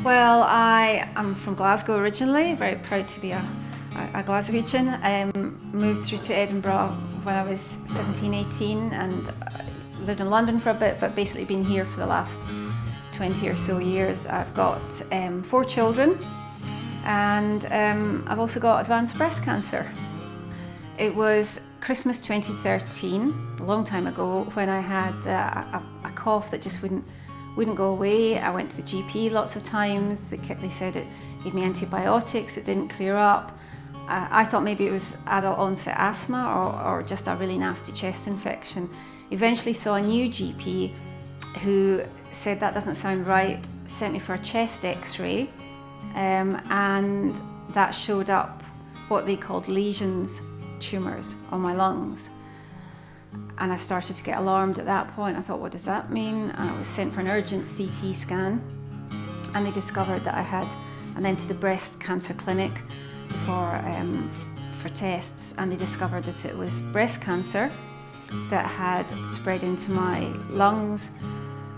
Well, I am from Glasgow originally, very proud to be a Glaswegian. Moved through to Edinburgh when I was 17, 18 and lived in London for a bit, but basically been here for the last 20 or so years. I've got 4 children and I've also got advanced breast cancer. It was Christmas 2013, a long time ago, when I had a cough that just wouldn't go away. I went to the GP lots of times. They said it gave me antibiotics, it didn't clear up. I thought maybe it was adult onset asthma or just a really nasty chest infection. Eventually saw a new GP who said that doesn't sound right, sent me for a chest x-ray, and that showed up what they called lesions, tumours on my lungs. And I started to get alarmed at that point. I thought, what does that mean? I was sent for an urgent CT scan and they discovered that I had, and then to the breast cancer clinic for tests, and they discovered that it was breast cancer that had spread into my lungs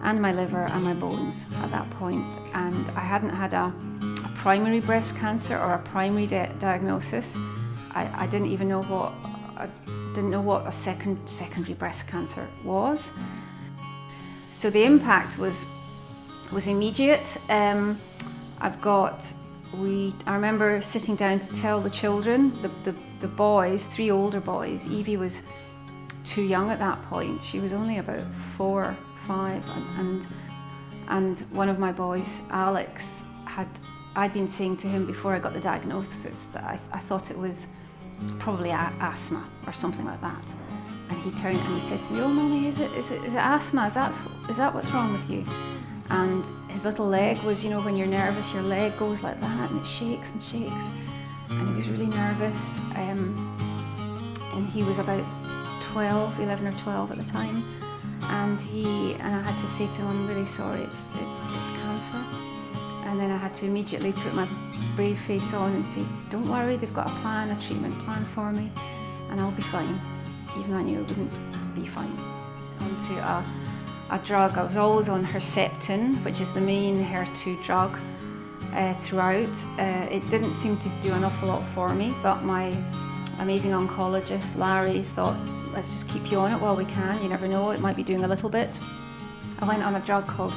and my liver and my bones at that point. And I hadn't had a primary breast cancer or a primary diagnosis. I didn't even know what a secondary breast cancer was. So the impact was immediate. I remember sitting down to tell the children, the boys, 3 older boys. Evie was too young at that point. She was only about 4, 5, and one of my boys, Alex, I'd been saying to him before I got the diagnosis that I thought it was probably asthma or something like that. And he turned and he said to me, "Oh, Mummy, is it asthma? Is that what's wrong with you?" And his little leg was, when you're nervous, your leg goes like that and it shakes and shakes. And he was really nervous. And he was about 11 or 12 at the time. And I had to say to him, "I'm really sorry, it's cancer." And then I had to immediately put my brave face on and say, "Don't worry, they've got a treatment plan for me, and I'll be fine." Even though I knew it wouldn't be fine. Onto a drug. I was always on Herceptin, which is the main HER2 drug, throughout. It didn't seem to do an awful lot for me, but my amazing oncologist, Larry, thought, let's just keep you on it while we can. You never know, it might be doing a little bit. I went on a drug called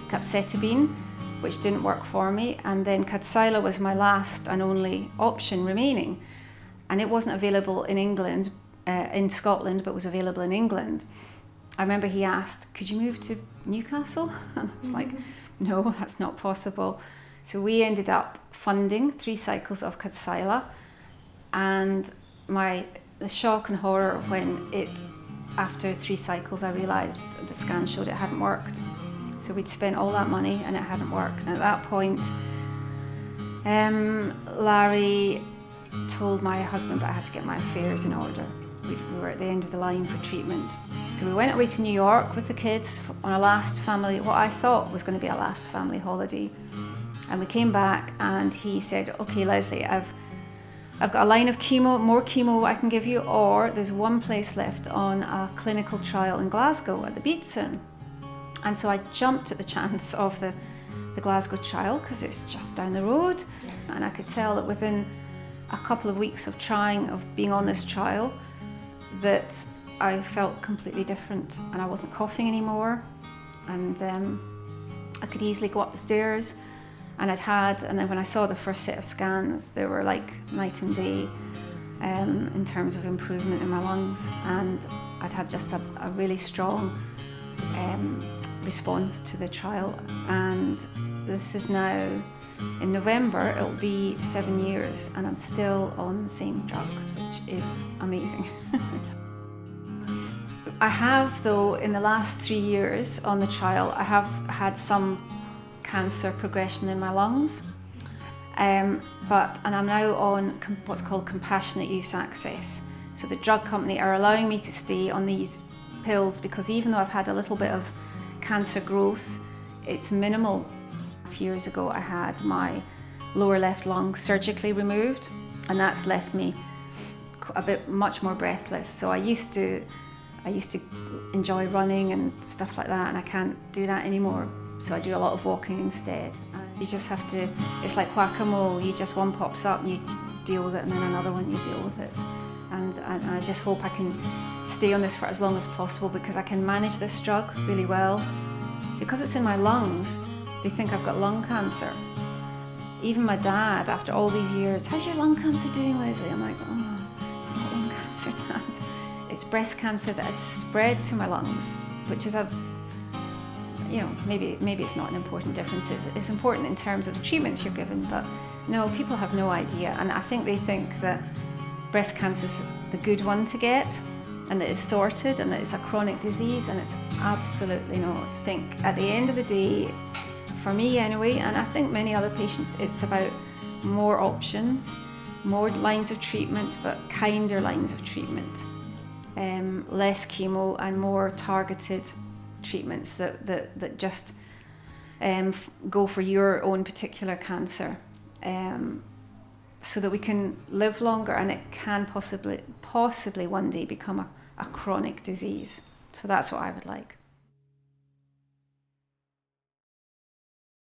capecitabine, which didn't work for me, and then Kadcyla was my last and only option remaining, and it wasn't available in England, in Scotland, but was available in England. I remember he asked, "Could you move to Newcastle?" And I was like, "No, that's not possible." So we ended up funding 3 cycles of Kadcyla, and the shock and horror when after 3 cycles I realised the scan showed it hadn't worked. So we'd spent all that money and it hadn't worked. And at that point, Larry told my husband that I had to get my affairs in order. We were at the end of the line for treatment. So we went away to New York with the kids on what I thought was going to be a last family holiday. And we came back and he said, "Okay, Lesley, I've got a line of more chemo I can give you, or there's one place left on a clinical trial in Glasgow at the Beatson." And so I jumped at the chance of the Glasgow trial because it's just down the road. And I could tell that within a couple of weeks of being on this trial, that I felt completely different and I wasn't coughing anymore. And I could easily go up the stairs. And then when I saw the first set of scans, they were like night and day in terms of improvement in my lungs. And I'd had just a really strong response to the trial. And this is now, in November, it'll be 7 years, and I'm still on the same drugs, which is amazing. I have, though, in the last 3 years on the trial, I have had some cancer progression in my lungs, and I'm now on what's called compassionate use access. So the drug company are allowing me to stay on these pills because even though I've had a little bit of cancer growth, it's minimal. A few years ago I had my lower left lung surgically removed, and that's left me much more breathless. So I used to enjoy running and stuff like that, and I can't do that anymore. So I do a lot of walking instead. You just have to, it's like whack-a-mole, one pops up and you deal with it, and then another one you deal with it. And I just hope I can stay on this for as long as possible, because I can manage this drug really well. Because it's in my lungs, they think I've got lung cancer. Even my dad, after all these years, how's your lung cancer doing, Lesley? I'm like, oh, it's not lung cancer, Dad. It's breast cancer that has spread to my lungs, which is maybe it's not an important difference. It's important in terms of the treatments you're given, but no, people have no idea. And I think they think that breast cancer is the good one to get, and that it's sorted, and that it's a chronic disease, and it's absolutely not. I think at the end of the day, for me anyway, and I think many other patients, it's about more options, more lines of treatment, but kinder lines of treatment, less chemo and more targeted treatments that just go for your own particular cancer, so that we can live longer, and it can possibly one day become a chronic disease. So that's what I would like.